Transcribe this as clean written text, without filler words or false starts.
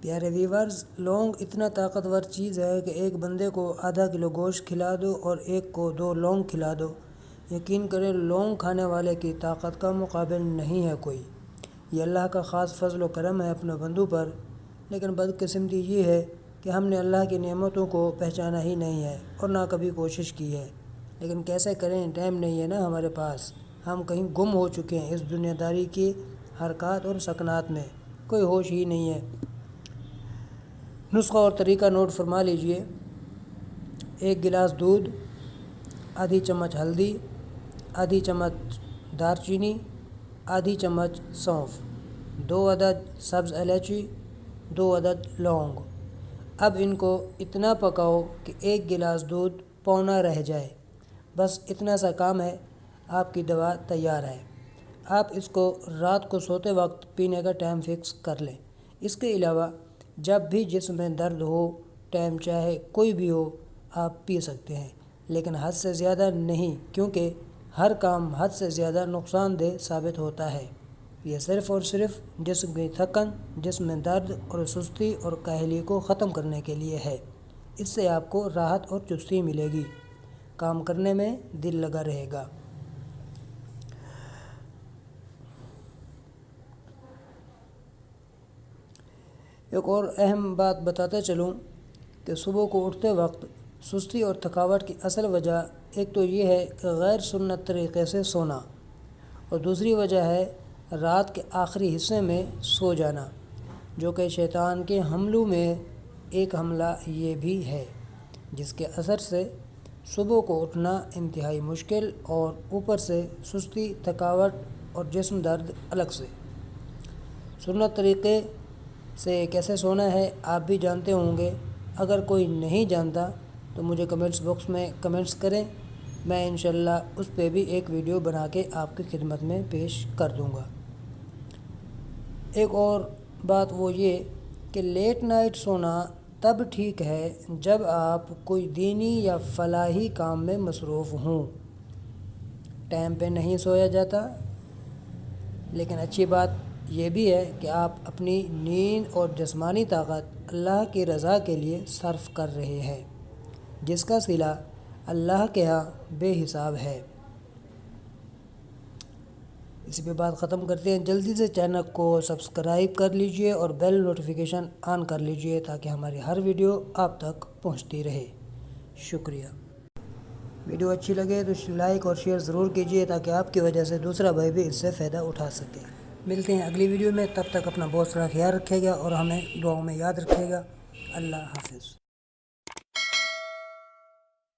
پیارے ویورز، لونگ اتنا طاقتور چیز ہے کہ ایک بندے کو آدھا کلو گوشت کھلا دو اور ایک کو 2 لونگ کھلا دو، یقین کریں لونگ کھانے والے کی طاقت کا مقابل نہیں ہے کوئی۔ یہ اللہ کا خاص فضل و کرم ہے اپنے بندوں پر، لیکن بدقسمتی یہ ہے کہ ہم نے اللہ کی نعمتوں کو پہچانا ہی نہیں ہے اور نہ کبھی کوشش کی ہے۔ لیکن کیسے کریں، ٹائم نہیں ہے نا ہمارے پاس، ہم کہیں گم ہو چکے ہیں اس دنیا داری کی حرکات اور سکنات میں، کوئی ہوش ہی نہیں ہے۔ نسخہ اور طریقہ نوٹ فرما لیجئے۔ 1 گلاس دودھ، آدھی چمچ ہلدی، آدھی چمچ دار چینی، آدھی چمچ سونف، 2 عدد سبز الائچی، 2 عدد لونگ۔ اب ان کو اتنا پکاؤ کہ 1 گلاس دودھ پونا رہ جائے، بس اتنا سا کام ہے، آپ کی دوا تیار ہے۔ آپ اس کو رات کو سوتے وقت پینے کا ٹائم فکس کر لیں۔ اس کے علاوہ جب بھی جسم میں درد ہو، ٹائم چاہے کوئی بھی ہو، آپ پی سکتے ہیں، لیکن حد سے زیادہ نہیں، کیونکہ ہر کام حد سے زیادہ نقصان دہ ثابت ہوتا ہے۔ یہ صرف اور صرف جسم کی تھکن، جسم میں درد اور سستی اور کاہلی کو ختم کرنے کے لیے ہے۔ اس سے آپ کو راحت اور چستی ملے گی، کام کرنے میں دل لگا رہے گا۔ ایک اور اہم بات بتاتا چلوں کہ صبح کو اٹھتے وقت سستی اور تھکاوٹ کی اصل وجہ ایک تو یہ ہے کہ غیر سنت طریقے سے سونا، اور دوسری وجہ ہے رات کے آخری حصے میں سو جانا، جو کہ شیطان کے حملوں میں ایک حملہ یہ بھی ہے، جس کے اثر سے صبح کو اٹھنا انتہائی مشکل، اور اوپر سے سستی، تھکاوٹ اور جسم درد الگ سے۔ سنت طریقے سے کیسے سونا ہے آپ بھی جانتے ہوں گے، اگر کوئی نہیں جانتا تو مجھے کمنٹس باکس میں کمنٹس کریں، میں انشاءاللہ اس پہ بھی ایک ویڈیو بنا کے آپ کی خدمت میں پیش کر دوں گا۔ ایک اور بات وہ یہ کہ لیٹ نائٹ سونا تب ٹھیک ہے جب آپ کوئی دینی یا فلاحی کام میں مصروف ہوں۔ ٹائم پہ نہیں سویا جاتا، لیکن اچھی بات یہ بھی ہے کہ آپ اپنی نیند اور جسمانی طاقت اللہ کی رضا کے لیے صرف کر رہے ہیں، جس کا صلہ اللہ کے ہاں بے حساب ہے۔ اسی پہ بات ختم کرتے ہیں۔ جلدی سے چینل کو سبسکرائب کر لیجئے اور بیل نوٹیفیکیشن آن کر لیجئے تاکہ ہماری ہر ویڈیو آپ تک پہنچتی رہے۔ شکریہ۔ ویڈیو اچھی لگے تو لائک اور شیئر ضرور کیجئے تاکہ آپ کی وجہ سے دوسرا بھائی بھی اس سے فائدہ اٹھا سکے۔ ملتے ہیں اگلی ویڈیو میں، تب تک اپنا بہت سارا خیال رکھے گا اور ہمیں دعاؤں میں یاد رکھے گا۔ اللہ حافظ۔